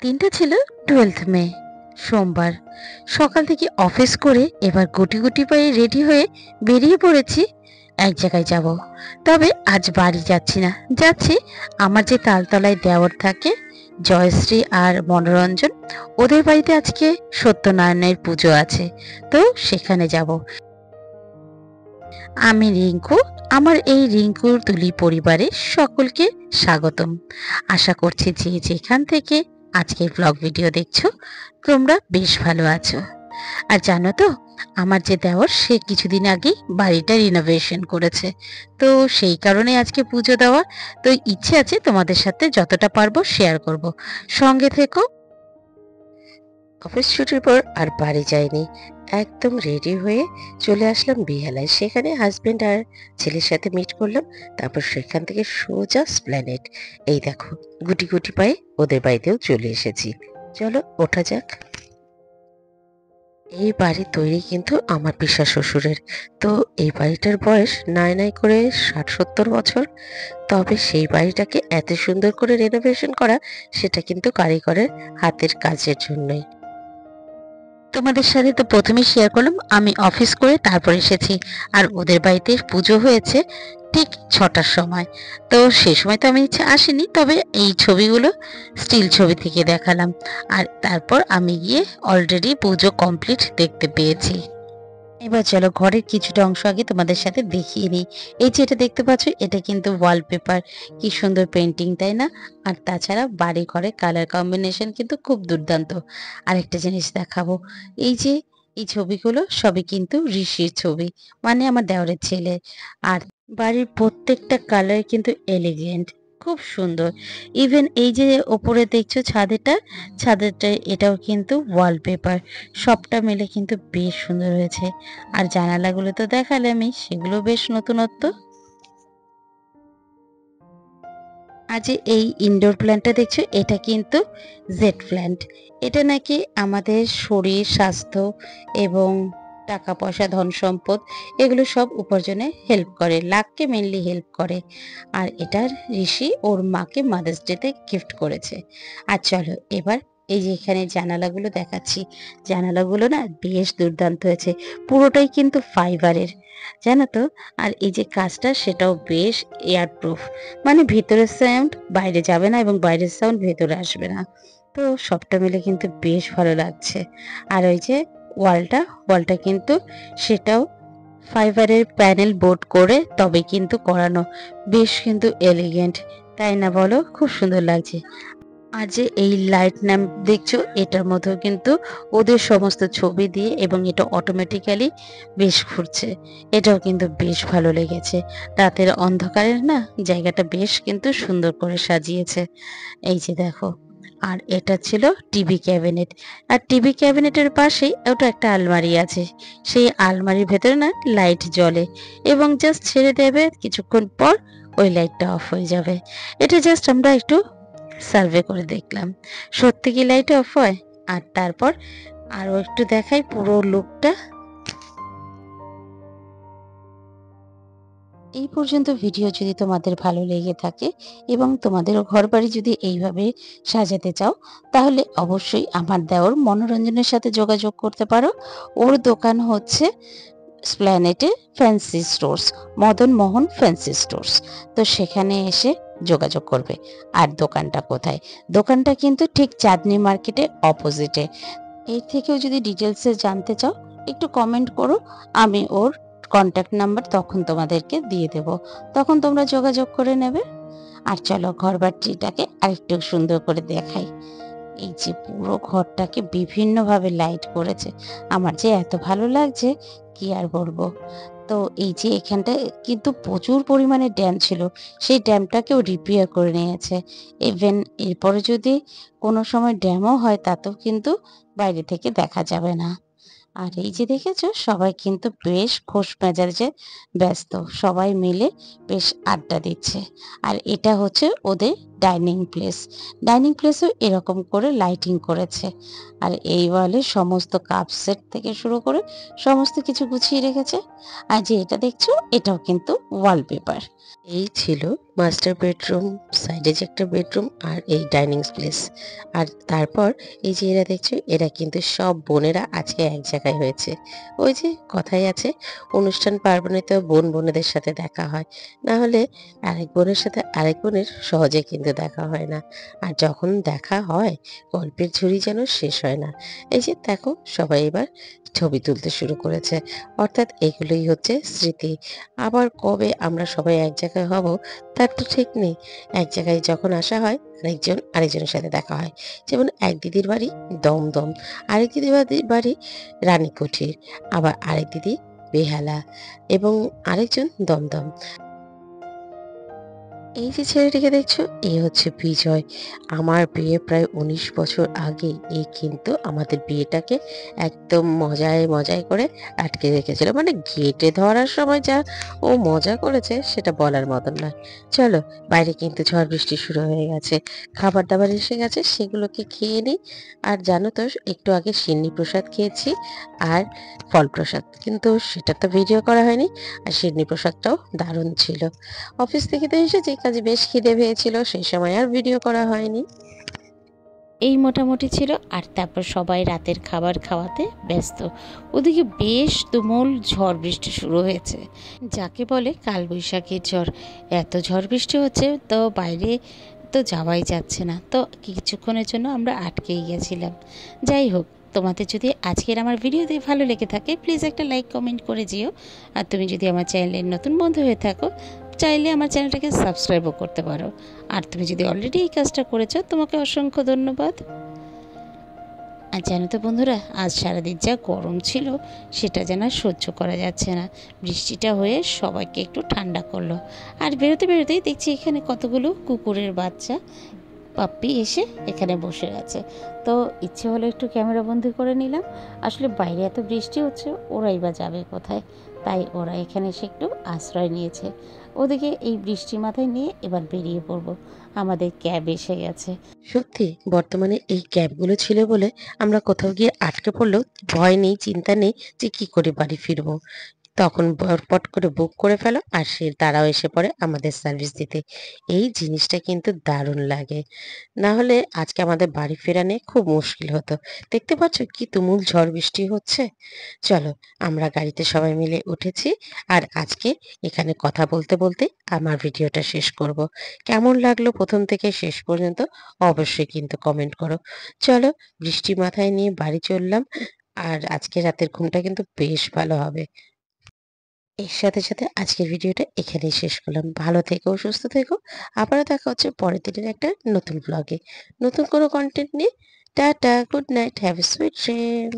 দিনটা ছিল 12th মে, সোমবার। সকাল থেকে অফিস করে এবার গুটি গুটি পায়ে রেডি হয়ে বেরিয়ে পড়েছি এক জায়গায় যাব। তবে আজ বাড়ি যাচ্ছি না, যাচ্ছি আমার যে তালতলায় দেওর থাকে জয়শ্রী আর মনোরঞ্জন, ওদের বাড়িতে আজকে সত্যনারায়ণের পুজো আছে, তো সেখানে যাব। আমি রিঙ্কু, আমার এই রিঙ্কুর তুলি পরিবারের সকলকে স্বাগতম। আশা করছি যে যেখান থেকে আজকের ব্লগ ভিডিও দেখছো তোমরা বেশ ভালো আছো। আর জানো তো, আমার যে দেওর সে কিছুদিন আগেই বাড়িটা রিনোভেশন করেছে, তো সেই কারণে আজকে পুজো দেওয়া। তো ইচ্ছে আছে তোমাদের সাথে যতটা পারবো শেয়ার করব, সঙ্গে থেকো। অফিস ছুটির পর আর বাড়ি যাইনি, একদম রেডি হয়ে চলে আসলাম বেহালায়। সেখানে হাজবেন্ড আর ছেলের সাথে মিট করলাম, তারপর সেখান থেকে সোজা স্প্ল্যানেড। এই দেখো, গুটি গুটি পায়ে ওদের বাড়িতেও চলে এসেছি। চলো ওঠা যাক। এই বাড়ি তৈরি কিন্তু আমার পিসা শ্বশুরের। তো এই বাড়িটার বয়স নাই নাই করে 60-70 বছর। তবে সেই বাড়িটাকে এত সুন্দর করে রেনোভেশন করা, সেটা কিন্তু কারিগরের হাতের কাজের জন্যই। তোমাদের সাথে তো প্রথমেই শেয়ার করলাম আমি অফিস করে তারপর এসেছি, আর ওদের বাড়িতে পুজো হয়েছে ঠিক 6টার সময়। তো সেই সময় তো আমি আসিনি, তবে এই ছবিগুলো স্টিল ছবি থেকে দেখালাম। আর তারপর আমি গিয়ে অলরেডি পুজো কমপ্লিট দেখতে পেয়েছি। এবার চলো ঘরের কিছুটা অংশ আগে তোমাদের সাথে দেখিয়ে নিই। এই যে এটা দেখতে পাচ্ছ, এটা কিন্তু ওয়ালপেপার। কি সুন্দর পেন্টিং, তাই না? আর তাছাড়া বাড়ি ঘরে কালার কম্বিনেশন কিন্তু খুব দুর্দান্ত। আরেকটা জিনিস দেখাবো, এই যে এই ছবিগুলো সবই কিন্তু ঋষির ছবি, মানে আমার দেওরের ছেলে। আর বাড়ির প্রত্যেকটা কালার কিন্তু এলিগেন্ট, খুব সুন্দর। ইভেন এই যে ওপরে দেখছো ছাদেরটা এটাও কিন্তু ওয়ালপেপার। সবটা মিলে কিন্তু বেশ সুন্দর হয়েছে। আর জানালাগুলো তো দেখালে আমি, সেগুলো বেশ নতুনত্ব। আর যে এই ইনডোর প্ল্যান্টটা দেখছো, এটা কিন্তু জেড প্ল্যান্ট। এটা নাকি আমাদের শরীর স্বাস্থ্য এবং টাকা পয়সা ধন সম্পদ এগুলো সব উপার্জনে হেল্প করে, লাককে মেনলি হেল্প করে। আর এটার ঋষি ওর মাকে মাদার্স ডেতে গিফট করেছে। আর চলো এবার এই যে এখানে জানালাগুলো দেখাচ্ছি, জানালাগুলো না বেশ দুর্দান্ত হয়েছে। পুরোটাই কিন্তু ফাইবারের, জানো তো। আর এই যে কাজটা সেটাও বেশ এয়ার প্রুফ, মানে ভেতরের সাউন্ড বাইরে যাবে না এবং বাইরের সাউন্ড ভেতরে আসবে না। তো সবটা মিলে কিন্তু বেশ ভালো লাগছে। আর ওই যে ওয়ালটা কিন্তু সেটাও ফাইবারের প্যানেল বোর্ড করে তবে কিন্তু করানো, বেশ কিন্তু এলিগেন্ট, তাই না বলো? খুব সুন্দর লাগছে। আর যে এই লাইট ল্যাম্প দেখছো, এটার মধ্যেও কিন্তু ওদের সমস্ত ছবি দিয়ে, এবং এটা অটোমেটিক্যালি বেশ ঘুরছে। এটাও কিন্তু বেশ ভালো লেগেছে। রাতের অন্ধকারে না জায়গাটা বেশ কিন্তু সুন্দর করে সাজিয়েছে। এই যে দেখো, আর এটা ছিল টিভি ক্যাবিনেট। আর টিভি ক্যাবিনেটের পাশেই ওটা একটা আলমারি আছে। সেই আলমারির ভেতরে না লাইট জ্বলে, এবং জাস্ট ছেড়ে দেবে কিছুক্ষণ পর ওই লাইটটা অফ হয়ে যাবে। এটা জাস্ট আমরা একটু সার্ভে করে দেখলাম সত্যি কি লাইট অফ হয়। আর তারপর আরো একটু দেখাই পুরো লুকটা। এই পর্যন্ত ভিডিও যদি তোমাদের ভালো লেগে থাকে এবং তোমাদেরও ঘরবাড়ি যদি এইভাবে সাজাতে চাও, তাহলে অবশ্যই আমার দেওর মনোরঞ্জনের সাথে যোগাযোগ করতে পারো। ওর দোকান হচ্ছে স্প্ল্যানেটে fancy stores, Madan Mohan fancy stores. তো সেখানে এসে যোগাযোগ করবে। আর দোকানটা কোথায়? দোকানটা কিন্তু ঠিক চাঁদনি মার্কেটে অপোজিটে। এর থেকেও যদি ডিটেলসে জানতে চাও একটু কমেন্ট করো, আমি ওর কন্ট্যাক্ট নাম্বার তখন তোমাদেরকে দিয়ে দেব, তখন তোমরা যোগাযোগ করে নেবে। আর চলো ঘরবাড়িটাকে আরেকটু সুন্দর করে দেখাই। এই যে পুরো ঘরটাকে বিভিন্নভাবে লাইট করেছে, আমার যে এত ভালো লাগছে কি আর বলবো। তো এই যে এখানটায় কিন্তু প্রচুর পরিমাণে ড্যাম ছিল, সেই ড্যামটাকেও রিপেয়ার করে নিয়েছে। ইভেন এরপরে যদি কোনো সময় ড্যামও হয় তাতেও কিন্তু বাইরে থেকে দেখা যাবে না। আর এই যে দেখেছো, সবাই কিন্তু বেশ খোশ মেজাজে ব্যস্ত, সবাই মিলে বেশ আড্ডা দিচ্ছে। আর এটা হচ্ছে ওদের ডাইনিং প্লেস। ডাইনিং প্লেসেও এরকম করে লাইটিং করেছে। আর এই ওয়ালে সমস্ত কাপ সেট থেকে শুরু করে সমস্ত কিছু গুছিয়ে রেখেছে। আর যে এটা দেখছো এটাও কিন্তু ওয়ালপেপার। এই ছিল মাস্টার বেডরুম, সাইডে যে একটা বেডরুম আর এই ডাইনিং প্লেস। আর তারপর এই যে এরা দেখছো এরা কিন্তু সব বোনেরা আজকে এক জায়গায় হয়েছে। ওই যে কথাই আছে, অনুষ্ঠান পার্বণে তো বোন বোনেদের সাথে দেখা হয়, না হলে আরেক বোনের সাথে আরেক বোনের সহজে কিন্তু দেখা হয় না। আর যখন দেখা হয় গল্পের ঝুড়ি যেন শেষ হয় না। এই যে দেখো সবাই এবার ছবি তুলতে শুরু করেছে, অর্থাৎ এগুলোই হচ্ছে স্মৃতি। আবার কবে আমরা সবাই এক জায়গায় হব তার তো ঠিক নেই। এক জায়গায় যখন আসা হয় আরেকজন আরেকজনের সাথে দেখা হয়। যেমন এক দিদির বাড়ি দমদম, আরেক দিদির বাড়ি রানীকুঠির, আবার আরেক দিদি বেহালা এবং আরেকজন দমদম। এই যে ছেলেটিকে দেখছো এ হচ্ছে বিজয়। আমার বিয়ে প্রায় 19 বছর আগে এ কিন্তু আমাদের বিয়েটাকে একদম মজায় মজায় করে আটকে রেখেছিল, মানে গেটে ধরার সময় যা ও মজা করেছে সেটা বলার মতন নয়। চলো, বাইরে কিন্তু ঝড় বৃষ্টি শুরু হয়ে গেছে, খাবার দাবার এসে গেছে, সেগুলোকে খেয়ে নিই। আর জানো তো একটু আগে সিন্নি প্রসাদ খেয়েছি আর ফল প্রসাদ, কিন্তু সেটা তো ভিডিও করা হয়নি। আর সিন্নি প্রসাদটাও দারুণ ছিল। অফিস থেকে তো এসেছি, কাজে বেশ খিদে পেয়েছিল, সেই সময় আর ভিডিও করা হয়নি। এই মোটামুটি ছিল। আর তারপর সবাই রাতের খাবার খাওয়াতে ব্যস্ত। ওদিকে বেশ তুমুল ঝড় বৃষ্টি শুরু হয়েছে, যাকে বলে কালবৈশাখীর ঝড়। এত ঝড় বৃষ্টি হচ্ছে তো বাইরে তো যাওয়াই যাচ্ছে না, তো কিছুক্ষণের জন্য আমরা আটকেই গেছিলাম। যাই হোক, তোমাদের যদি আজকের আমার ভিডিওতে ভালো লেগে থাকে প্লিজ একটা লাইক কমেন্ট করে যেও। আর তুমি যদি আমার চ্যানেলের নতুন বন্ধু হয়ে থাকো চাইলে আমার চ্যানেলটাকে সাবস্ক্রাইবও করতে পারো। আর তুমি যদি অলরেডি এই কাজটা করেছো তোমাকে অসংখ্য ধন্যবাদ। আর জানো তো বন্ধুরা, আজ সারাদিন যা গরম ছিল সেটা যেন আর সহ্য করা যাচ্ছে না। বৃষ্টিটা হয়ে সবাইকে একটু ঠান্ডা করলো। আর বেরোতে বেরোতেই দেখছি এখানে কতগুলো কুকুরের বাচ্চা পাপ্পি এসে এখানে বসে আছে। তো ইচ্ছে হলো একটু ক্যামেরা বন্দি করে নিলাম। আসলে বাইরে এত বৃষ্টি হচ্ছে, ওরাই বা যাবে কোথায়, তাই ওরা এখানে এসে একটু আশ্রয় নিয়েছে। ওদিকে এই বৃষ্টি মাথায় নিয়ে এবার বেরিয়ে পড়বো। আমাদের ক্যাব এসে গেছে। সত্যি বর্তমানে এই ক্যাবগুলো ছিল বলে আমরা কোথাও গিয়ে আটকে পড়লেও ভয় নেই, চিন্তা নেই যে কি করে বাড়ি ফিরবো। তখন পট করে বুক করে ফেলো আর সে তারাও এসে পড়ে আমাদের সার্ভিস দিতে। এই জিনিসটা কিন্তু দারুণ লাগে। না হলে আজকে আমাদের বাড়ি ফেরা নিয়ে খুব মুশকিল হতো। দেখতে পাচ্ছ কি তুমুল ঝড় বৃষ্টি হচ্ছে। চলো, আমরা গাড়িতে সবাই মিলে উঠেছি। আর আজকে এখানে কথা বলতে বলতে আমার ভিডিওটা শেষ করব। কেমন লাগলো প্রথম থেকে শেষ পর্যন্ত অবশ্যই কিন্তু কমেন্ট করো। চলো, বৃষ্টি মাথায় নিয়ে বাড়ি চললাম। আর আজকে রাতের ঘুমটা কিন্তু বেশ ভালো হবে। এর সাথে সাথে আজকের ভিডিওটা এখানেই শেষ করলাম। ভালো থেকো, সুস্থ থেকো। আবারও দেখা হচ্ছে পরের দিনের একটা নতুন ব্লগে, নতুন কোনো কন্টেন্ট নিয়ে। Tata, good night, have a sweet dream.